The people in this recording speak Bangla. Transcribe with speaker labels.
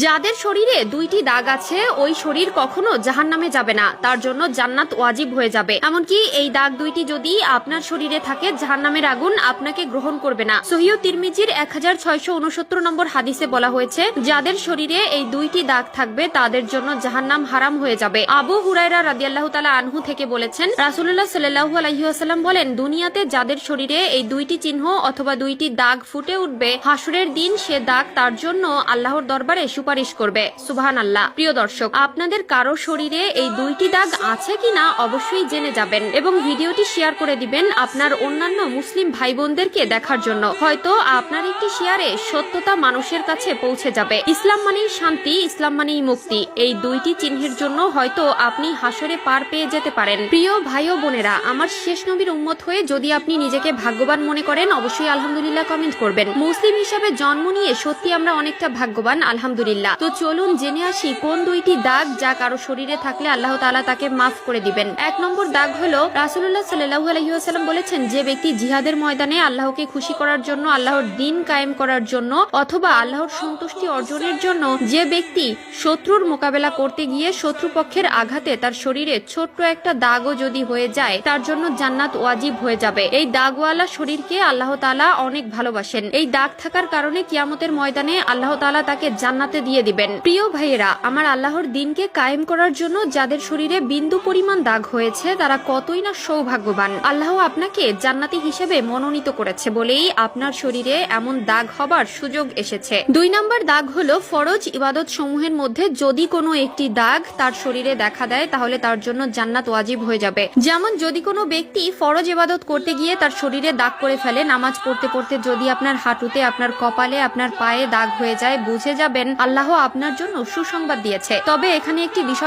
Speaker 1: যাদের শরীরে দুইটি দাগ আছে ওই শরীর কখনো জাহান্নামে যাবে না, তার জন্য জান্নাত ওয়াজিব হয়ে যাবে। এমনকি এই দাগ দুইটি যদি আপনার শরীরে থাকে জাহান্নামের আগুন আপনাকে গ্রহণ করবে না। সহিহ তিরমিজির 1669 নম্বর হাদিসে বলা হয়েছে, যাদের শরীরে এই দুইটি দাগ থাকবে তাদের জন্য জাহান্নাম হারাম হয়ে যাবে। আবু হুরায়রা রাদিয়াল্লাহু তাআলা আনহু থেকে বলেছেন, রাসূলুল্লাহ সাল্লাল্লাহু আলাইহি ওয়াসাল্লাম বলেন, দুনিয়াতে যাদের শরীরে এই দুইটি চিহ্ন অথবা দুইটি দাগ ফুটে উঠবে, হাসরের দিন সে দাগ তার জন্য আল্লাহর দরবারে সুপারিশ করবে। সুবহানাল্লাহ। প্রিয় দর্শক, আপনাদের কারো শরীরে এই দুইটি দাগ আছে কিনা অবশ্যই জেনে যাবেন এবং ভিডিওটি শেয়ার করে দিবেন আপনার অন্যান্য মুসলিম ভাই বোনদেরকে দেখার জন্য। হয়তো আপনার একটি শেয়ারে সত্যতা মানুষের কাছে পৌঁছে যাবে। ইসলাম মানেই শান্তি, ইসলাম মানেই মুক্তি। এই দুইটি চিহ্নের জন্য হয়তো আপনি হাসরে পার পেয়ে যেতে পারেন। প্রিয় ভাই ও বোনেরা, আমার শেষ নবীর উম্মত হয়ে যদি আপনি নিজেকে ভাগ্যবান মনে করেন অবশ্যই আলহামদুলিল্লাহ কমেন্ট করবেন। মুসলিম হিসাবে জন্ম নিয়ে সত্যি আমরা অনেকটা ভাগ্যবান, আলহামদুলিল্লাহ। তো চলুন জেনে আসি কোন দুইটি দাগ যা কারো শরীরে থাকলে আল্লাহ তাআলা তাকে মাফ করে দিবেন। 1 নম্বর দাগ হলো, রাসূলুল্লাহ সাল্লাল্লাহু আলাইহি ওয়াসাল্লাম বলেছেন, যে ব্যক্তি জিহাদের ময়দানে আল্লাহকে খুশি করার জন্য, আল্লাহর দ্বীন কায়েম করার জন্য অথবা আল্লাহর সন্তুষ্টি অর্জনের জন্য যে ব্যক্তি শত্রুর মোকাবেলা করতে গিয়ে শত্রুপক্ষের আঘাতে তার শরীরে ছোট্ট একটা দাগও যদি হয়ে যায় তার জন্য জান্নাত ওয়াজিব হয়ে যাবে। এই দাগওয়ালা শরীরকে আল্লাহ তাআলা অনেক ভালোবাসেন। এই দাগ থাকার কারণে কিয়ামতের ময়দানে আল্লাহ তাআলা তাকে জান্নাতে দিয়ে দিবেন। প্রিয় ভাইয়েরা, আমার আল্লাহর দ্বীনকে কায়েম করার জন্য যাদের শরীরে বিন্দু পরিমাণ দাগ হয়েছে তারা কতই না সৌভাগ্যবান। আল্লাহ আপনাকে জান্নাতি হিসেবে মনোনীত করেছে বলেই আপনার শরীরে এমন দাগ হবার সুযোগ এসেছে। 2 নম্বর দাগ হলো, ফরজ ইবাদত সমূহের মধ্যে যদি কোনো একটি দাগ তার শরীরে দেখা দেয় তাহলে তার জন্য জান্নাত ওয়াজিব হয়ে যাবে। যেমন যদি কোনো ব্যক্তি ফরজ ইবাদত করতে গিয়ে তার শরীরে দাগ করে ফেলে, নামাজ পড়তে পড়তে যদি আপনার হাঁটুতে, আপনার কপালে, আপনার পায়ে দাগ হয়ে যায়, বুঝে যাবেন আল্লাহ আপনার জন্য সুসংবাদ দিয়েছে। তবে এখানে একটি বিষয়